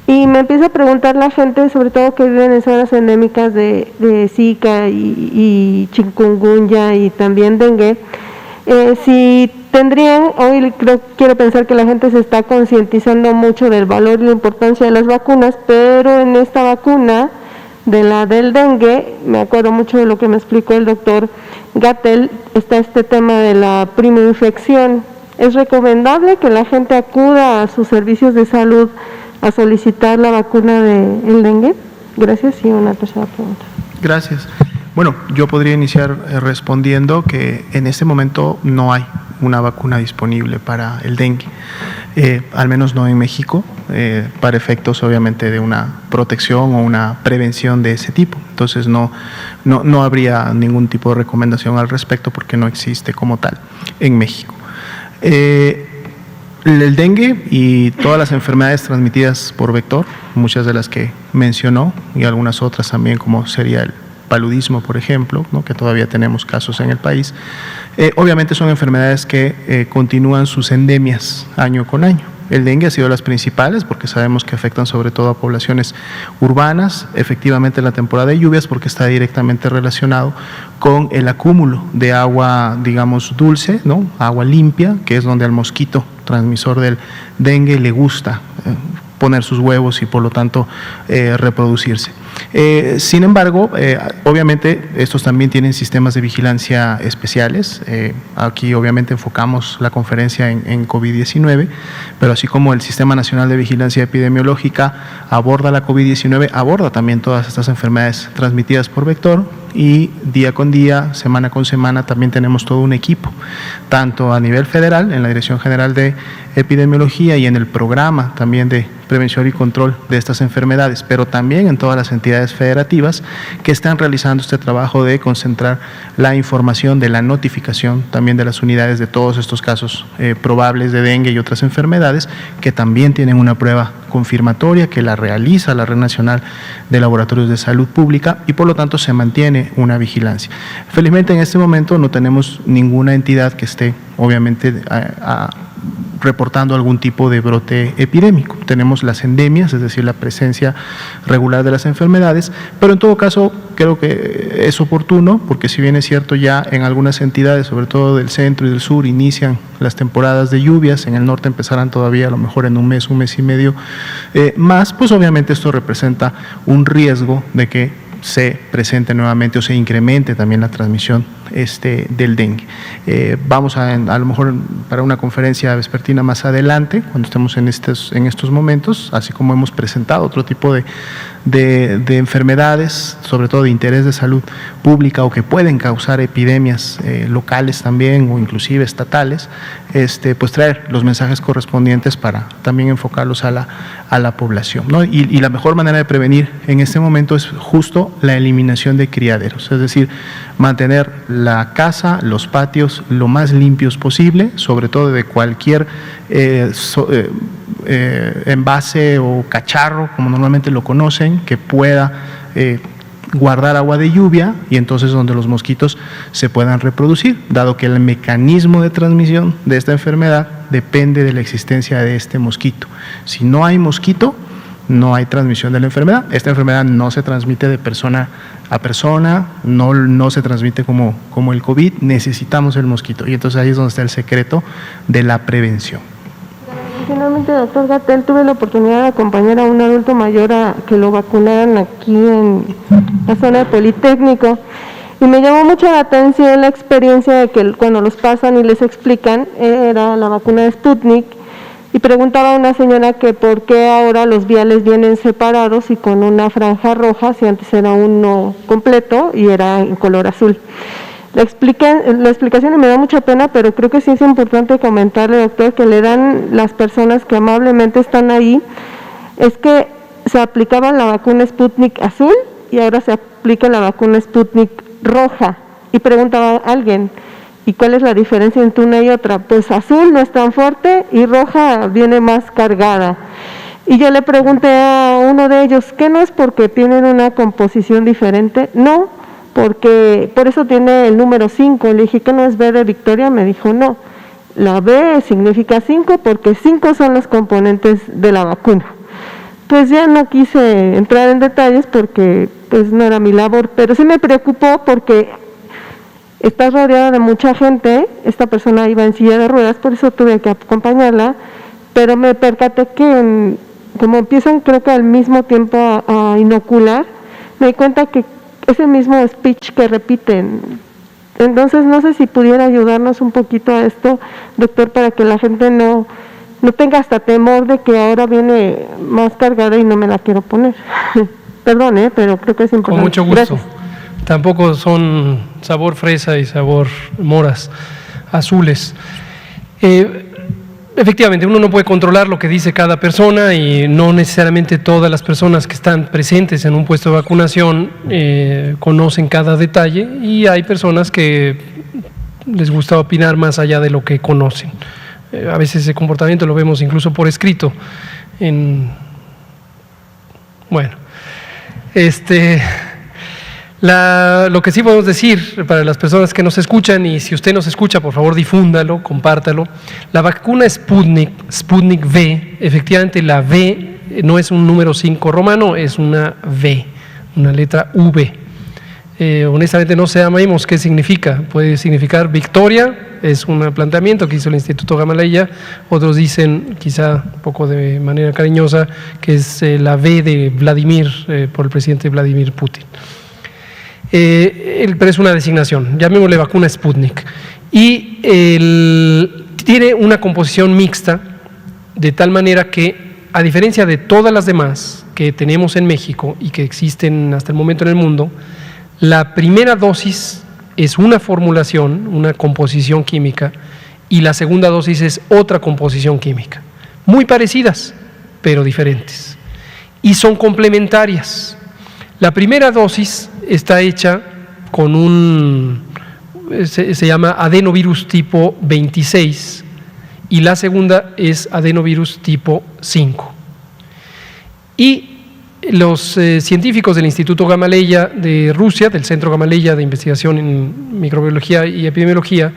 Y me empieza a preguntar la gente, sobre todo que viven en zonas endémicas de Zika y chikungunya y también dengue, si tendrían, hoy quiero pensar que la gente se está concientizando mucho del valor y la importancia de las vacunas, pero en esta vacuna de la del dengue, me acuerdo mucho de lo que me explicó el doctor Gatell, está este tema de la primoinfección. ¿Es recomendable que la gente acuda a sus servicios de salud a solicitar la vacuna del dengue? Gracias, y una tercera pregunta. Gracias. Bueno, yo podría iniciar respondiendo que en este momento no hay una vacuna disponible para el dengue, al menos no en México, para efectos obviamente de una protección o una prevención de ese tipo. Entonces no habría ningún tipo de recomendación al respecto porque no existe como tal en México. El dengue y todas las enfermedades transmitidas por vector, muchas de las que mencionó y algunas otras también, como sería el paludismo, por ejemplo, ¿no?, que todavía tenemos casos en el país, obviamente son enfermedades que continúan sus endemias año con año. El dengue ha sido las principales porque sabemos que afectan sobre todo a poblaciones urbanas, efectivamente en la temporada de lluvias porque está directamente relacionado con el acúmulo de agua, digamos, dulce, ¿no?, agua limpia, que es donde al mosquito transmisor del dengue le gusta poner sus huevos y por lo tanto reproducirse. Sin embargo, obviamente estos también tienen sistemas de vigilancia especiales. Aquí obviamente enfocamos la conferencia en COVID-19, pero así como el Sistema Nacional de Vigilancia Epidemiológica aborda la COVID-19, aborda también todas estas enfermedades transmitidas por vector, y día con día, semana con semana, también tenemos todo un equipo, tanto a nivel federal, en la Dirección General de Epidemiología y en el programa también de prevención y control de estas enfermedades, pero también en todas las entidades federativas que están realizando este trabajo de concentrar la información de la notificación también de las unidades de todos estos casos probables de dengue y otras enfermedades que también tienen una prueba confirmatoria que la realiza la Red Nacional de Laboratorios de Salud Pública y por lo tanto se mantiene una vigilancia. Felizmente en este momento no tenemos ninguna entidad que esté obviamente reportando algún tipo de brote epidémico. Tenemos las endemias, es decir, la presencia regular de las enfermedades, pero en todo caso creo que es oportuno, porque si bien es cierto ya en algunas entidades, sobre todo del centro y del sur, inician las temporadas de lluvias, en el norte empezarán todavía a lo mejor en un mes y medio más, pues obviamente esto representa un riesgo de que se presente nuevamente o se incremente también la transmisión del dengue. Vamos a lo mejor para una conferencia vespertina más adelante, cuando estemos en estos momentos, así como hemos presentado otro tipo de enfermedades, sobre todo de interés de salud pública o que pueden causar epidemias locales también o inclusive estatales, pues traer los mensajes correspondientes para también enfocarlos a la población, ¿no? Y la mejor manera de prevenir en este momento es justo la eliminación de criaderos, es decir, mantener la casa, los patios lo más limpios posible, sobre todo de cualquier envase o cacharro, como normalmente lo conocen, que pueda guardar agua de lluvia y entonces donde los mosquitos se puedan reproducir, dado que el mecanismo de transmisión de esta enfermedad depende de la existencia de este mosquito. Si no hay mosquito, no hay transmisión de la enfermedad. Esta enfermedad no se transmite de persona a persona, no se transmite como el COVID, necesitamos el mosquito y entonces ahí es donde está el secreto de la prevención. Finalmente, doctor Gatell, tuve la oportunidad de acompañar a un adulto mayor a que lo vacunaran aquí en la zona del Politécnico y me llamó mucho la atención la experiencia de que cuando los pasan y les explican, era la vacuna de Sputnik, y preguntaba a una señora que por qué ahora los viales vienen separados y con una franja roja, si antes era uno completo y era en color azul. La explicación, y me da mucha pena, pero creo que sí es importante comentarle, doctor, que le dan las personas que amablemente están ahí, es que se aplicaba la vacuna Sputnik azul y ahora se aplica la vacuna Sputnik roja. Y preguntaba a alguien, ¿y cuál es la diferencia entre una y otra? Pues azul no es tan fuerte y roja viene más cargada. Y yo le pregunté a uno de ellos, ¿qué no es porque tienen una composición diferente? No, porque por eso tiene el número 5. Le dije, ¿qué no es B de Victoria? Me dijo, no, la B significa 5 porque 5 son los componentes de la vacuna. Pues ya no quise entrar en detalles porque pues no era mi labor, pero sí me preocupó porque está rodeada de mucha gente. Esta persona iba en silla de ruedas, por eso tuve que acompañarla, pero me percaté que como empiezan creo que al mismo tiempo a inocular, me di cuenta que es el mismo speech que repiten. Entonces, no sé si pudiera ayudarnos un poquito a esto, doctor, para que la gente no tenga hasta temor de que ahora viene más cargada y no me la quiero poner. Perdón, pero creo que es importante. Con mucho gusto. Gracias. Tampoco son sabor fresa y sabor moras azules. Efectivamente, uno no puede controlar lo que dice cada persona y no necesariamente todas las personas que están presentes en un puesto de vacunación conocen cada detalle, y hay personas que les gusta opinar más allá de lo que conocen. A veces ese comportamiento lo vemos incluso por escrito. Lo que sí podemos decir para las personas que nos escuchan, y si usted nos escucha, por favor difúndalo, compártalo. La vacuna Sputnik V, efectivamente la V no es un número 5 romano, es una V, una letra V. Honestamente no sabemos qué significa. Puede significar victoria, es un planteamiento que hizo el Instituto Gamaleya. Otros dicen, quizá un poco de manera cariñosa, que es la V de Vladimir, por el presidente Vladimir Putin. Pero es una designación, llamémosle vacuna Sputnik, y tiene una composición mixta, de tal manera que, a diferencia de todas las demás que tenemos en México y que existen hasta el momento en el mundo, la primera dosis es una formulación, una composición química, y la segunda dosis es otra composición química, muy parecidas pero diferentes, y son complementarias. La primera dosis está hecha con se llama adenovirus tipo 26, y la segunda es adenovirus tipo 5. Y los científicos del Instituto Gamaleya de Rusia, del Centro Gamaleya de Investigación en Microbiología y Epidemiología,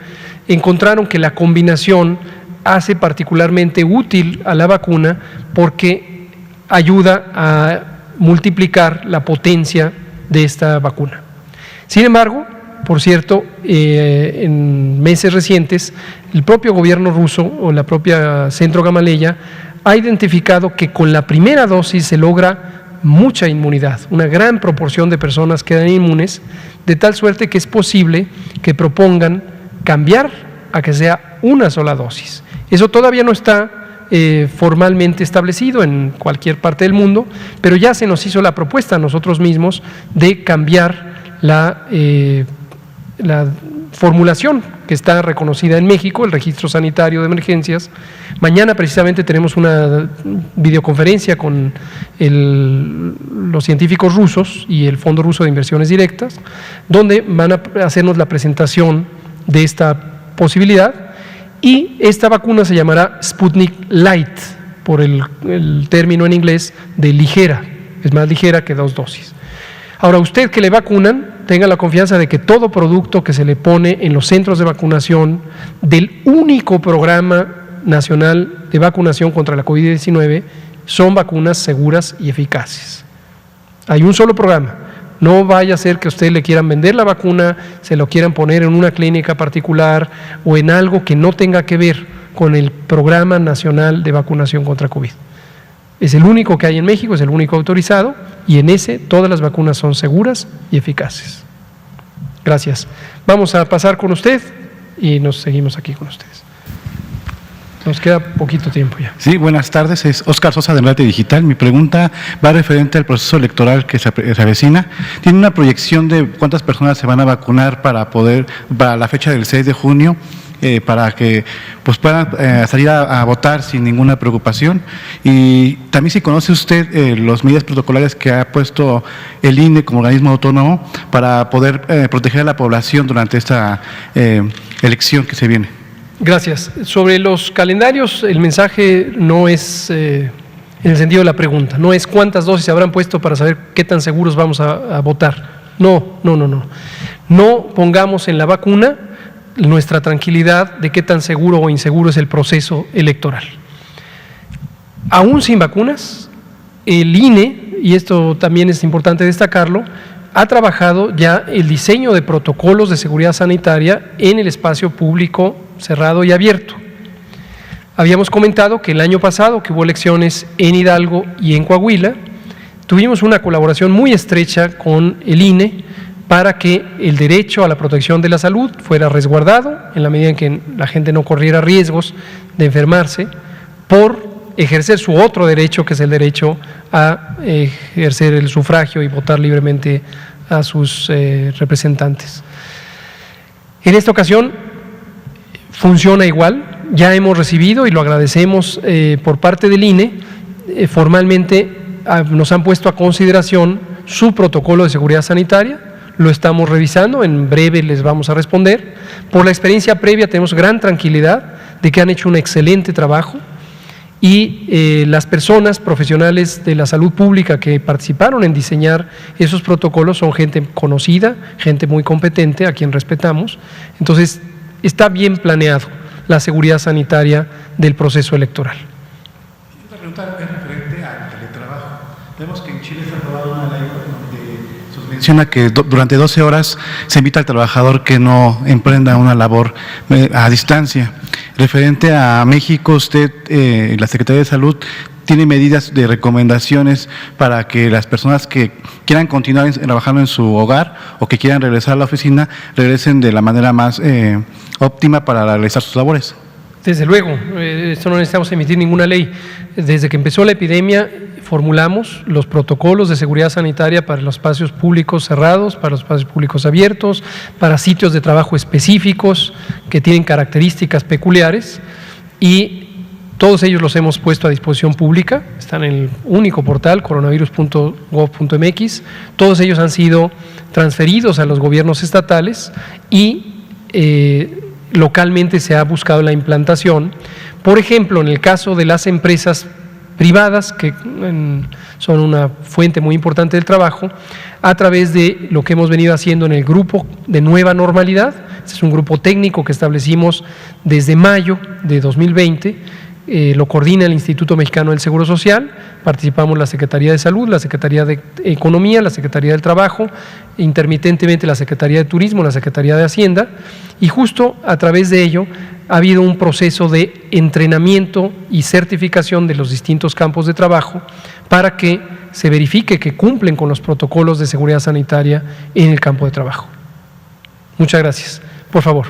encontraron que la combinación hace particularmente útil a la vacuna porque ayuda a multiplicar la potencia de esta vacuna. Sin embargo, por cierto, en meses recientes, el propio gobierno ruso o la propia Centro Gamaleya ha identificado que con la primera dosis se logra mucha inmunidad, una gran proporción de personas quedan inmunes, de tal suerte que es posible que propongan cambiar a que sea una sola dosis. Eso todavía no está formalmente establecido en cualquier parte del mundo, pero ya se nos hizo la propuesta a nosotros mismos de cambiar la formulación que está reconocida en México, el Registro Sanitario de Emergencias. Mañana precisamente tenemos una videoconferencia con los científicos rusos y el Fondo Ruso de Inversiones Directas, donde van a hacernos la presentación de esta posibilidad. Y esta vacuna se llamará Sputnik Light, por el término en inglés de ligera, es más ligera que 2 dosis. Ahora, usted que le vacunan, tenga la confianza de que todo producto que se le pone en los centros de vacunación del único programa nacional de vacunación contra la COVID-19 son vacunas seguras y eficaces. Hay un solo programa. No vaya a ser que a usted le quieran vender la vacuna, se lo quieran poner en una clínica particular o en algo que no tenga que ver con el Programa Nacional de Vacunación contra COVID. Es el único que hay en México, es el único autorizado, y en ese todas las vacunas son seguras y eficaces. Gracias. Vamos a pasar con usted y nos seguimos aquí con ustedes. Nos queda poquito tiempo ya. Sí, buenas tardes. Es Óscar Sosa de Enlace Digital. Mi pregunta va referente al proceso electoral que se avecina. ¿Tiene una proyección de cuántas personas se van a vacunar para la fecha del 6 de junio? Para que pues puedan salir a votar sin ninguna preocupación? Y también, si conoce usted las medidas protocolares que ha puesto el INE como organismo autónomo para poder proteger a la población durante esta elección que se viene. Gracias. Sobre los calendarios, el mensaje no es en el sentido de la pregunta, no es cuántas dosis se habrán puesto para saber qué tan seguros vamos a votar. No. No pongamos en la vacuna nuestra tranquilidad de qué tan seguro o inseguro es el proceso electoral. Aún sin vacunas, el INE, y esto también es importante destacarlo, ha trabajado ya el diseño de protocolos de seguridad sanitaria en el espacio público cerrado y abierto. Habíamos comentado que el año pasado, que hubo elecciones en Hidalgo y en Coahuila, tuvimos una colaboración muy estrecha con el INE para que el derecho a la protección de la salud fuera resguardado en la medida en que la gente no corriera riesgos de enfermarse por ejercer su otro derecho, que es el derecho a ejercer el sufragio y votar libremente a sus representantes. En esta ocasión funciona igual, ya hemos recibido y lo agradecemos por parte del INE, formalmente nos han puesto a consideración su protocolo de seguridad sanitaria, lo estamos revisando, en breve les vamos a responder. Por la experiencia previa tenemos gran tranquilidad de que han hecho un excelente trabajo y las personas profesionales de la salud pública que participaron en diseñar esos protocolos son gente conocida, gente muy competente, a quien respetamos. Entonces, está bien planeado la seguridad sanitaria del proceso electoral. Esta pregunta es referente al teletrabajo. Vemos que en Chile se ha aprobado una ley donde menciona que durante 12 horas se invita al trabajador que no emprenda una labor a distancia. Referente a México, usted, la Secretaría de Salud, tiene medidas de recomendaciones para que las personas que quieran continuar trabajando en su hogar o que quieran regresar a la oficina, regresen de la manera más óptima para realizar sus labores. Desde luego, esto no necesitamos emitir ninguna ley. Desde que empezó la epidemia formulamos los protocolos de seguridad sanitaria para los espacios públicos cerrados, para los espacios públicos abiertos, para sitios de trabajo específicos que tienen características peculiares y todos ellos los hemos puesto a disposición pública, están en el único portal coronavirus.gov.mx, todos ellos han sido transferidos a los gobiernos estatales y localmente se ha buscado la implantación. Por ejemplo, en el caso de las empresas privadas, que son una fuente muy importante del trabajo, a través de lo que hemos venido haciendo en el grupo de nueva normalidad. Este es un grupo técnico que establecimos desde mayo de 2020, lo coordina el Instituto Mexicano del Seguro Social, participamos la Secretaría de Salud, la Secretaría de Economía, la Secretaría del Trabajo, intermitentemente la Secretaría de Turismo, la Secretaría de Hacienda, y justo a través de ello ha habido un proceso de entrenamiento y certificación de los distintos campos de trabajo para que se verifique que cumplen con los protocolos de seguridad sanitaria en el campo de trabajo. Muchas gracias. Por favor,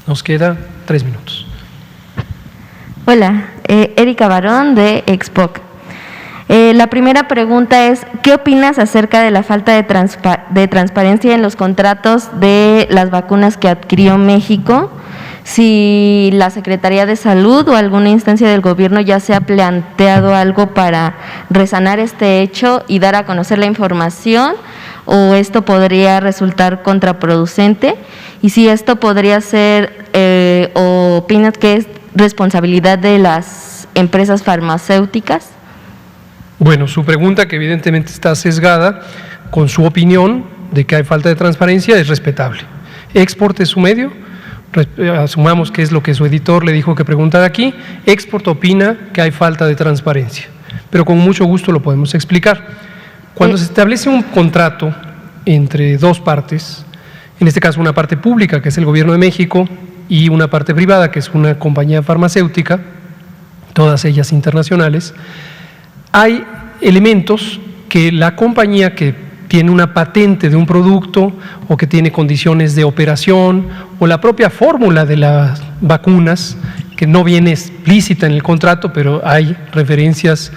nos queda 3 minutos. Hola, Erika Barón de Expoc. La primera pregunta es, ¿qué opinas acerca de la falta de transparencia en los contratos de las vacunas que adquirió México? Si la Secretaría de Salud o alguna instancia del gobierno ya se ha planteado algo para resanar este hecho y dar a conocer la información, o esto podría resultar contraproducente, y si esto podría ser, o opinas que es responsabilidad de las empresas farmacéuticas. Bueno, su pregunta, que evidentemente está sesgada con su opinión de que hay falta de transparencia, es respetable. Export es su medio, asumamos que es lo que su editor le dijo que preguntara aquí. Export opina que hay falta de transparencia, pero con mucho gusto lo podemos explicar. Cuando se establece un contrato entre dos partes, en este caso una parte pública, que es el Gobierno de México, y una parte privada, que es una compañía farmacéutica, todas ellas internacionales, hay elementos que la compañía que tiene una patente de un producto o que tiene condiciones de operación o la propia fórmula de las vacunas, que no viene explícita en el contrato, pero hay referencias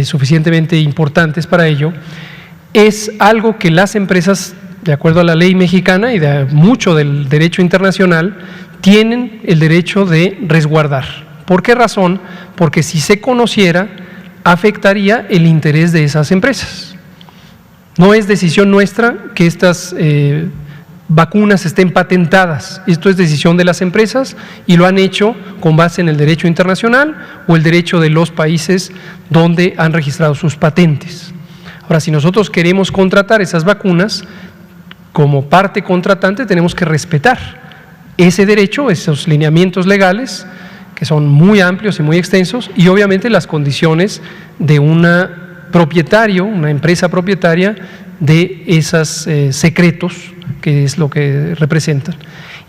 suficientemente importantes para ello, es algo que las empresas, de acuerdo a la ley mexicana y de mucho del derecho internacional, tienen el derecho de resguardar. ¿Por qué razón? Porque si se conociera, afectaría el interés de esas empresas. No es decisión nuestra que estas vacunas estén patentadas, esto es decisión de las empresas y lo han hecho con base en el derecho internacional o el derecho de los países donde han registrado sus patentes. Ahora, si nosotros queremos contratar esas vacunas, como parte contratante tenemos que respetar ese derecho, esos lineamientos legales, que son muy amplios y muy extensos, y obviamente las condiciones de una propietario, una empresa propietaria de esos secretos, que es lo que representan.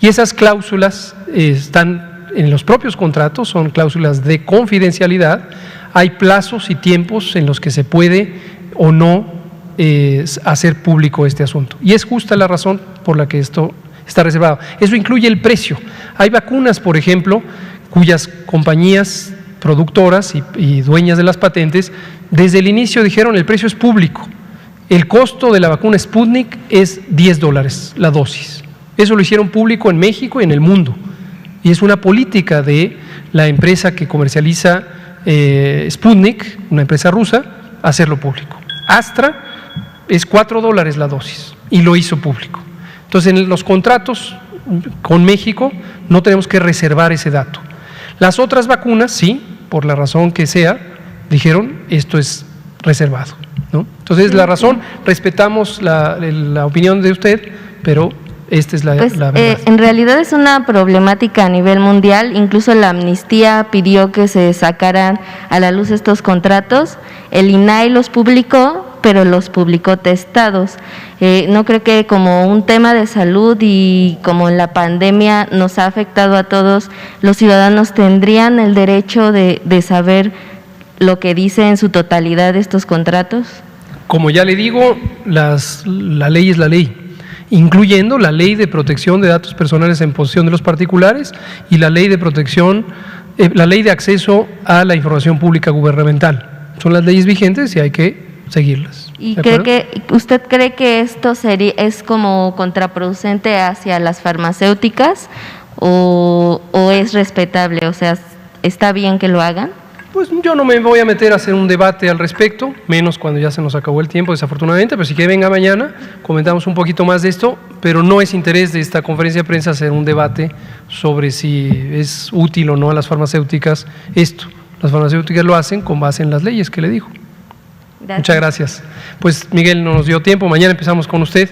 Y esas cláusulas están en los propios contratos, son cláusulas de confidencialidad, hay plazos y tiempos en los que se puede o no hacer público este asunto. Y es justa la razón por la que esto está reservado. Eso incluye el precio. Hay vacunas, por ejemplo, cuyas compañías productoras y dueñas de las patentes desde el inicio dijeron el precio es público. El costo de la vacuna Sputnik es $10 la dosis. Eso lo hicieron público en México y en el mundo. Y es una política de la empresa que comercializa Sputnik, una empresa rusa, hacerlo público. Astra es $4 la dosis y lo hizo público. Entonces, en los contratos con México no tenemos que reservar ese dato. Las otras vacunas, sí, por la razón que sea, dijeron esto es reservado, ¿no? Entonces, la razón, respetamos la opinión de usted, pero esta es la verdad. En realidad es una problemática a nivel mundial, incluso la Amnistía pidió que se sacaran a la luz estos contratos, el INAI los publicó, pero los publicó testados. No creo que como un tema de salud y como la pandemia nos ha afectado a todos, los ciudadanos tendrían el derecho de saber lo que dice en su totalidad estos contratos. Como ya le digo, la ley es la ley, incluyendo la ley de protección de datos personales en posesión de los particulares y la ley de protección, la ley de acceso a la información pública gubernamental. Son las leyes vigentes y hay que seguirlas. ¿Y usted cree que esto es como contraproducente hacia las farmacéuticas o es respetable? O sea, ¿está bien que lo hagan? Pues yo no me voy a meter a hacer un debate al respecto, menos cuando ya se nos acabó el tiempo, desafortunadamente, pero si quiere venga mañana, comentamos un poquito más de esto, pero no es interés de esta conferencia de prensa hacer un debate sobre si es útil o no a las farmacéuticas esto. Las farmacéuticas lo hacen con base en las leyes que le dijo. Gracias. Muchas gracias. Pues Miguel, no nos dio tiempo, mañana empezamos con usted.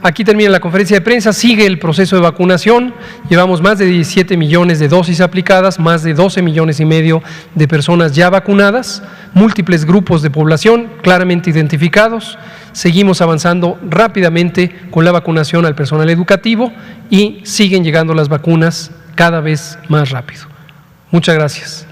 Aquí termina la conferencia de prensa, sigue el proceso de vacunación, llevamos más de 17 millones de dosis aplicadas, más de 12 millones y medio de personas ya vacunadas, múltiples grupos de población claramente identificados, seguimos avanzando rápidamente con la vacunación al personal educativo y siguen llegando las vacunas cada vez más rápido. Muchas gracias.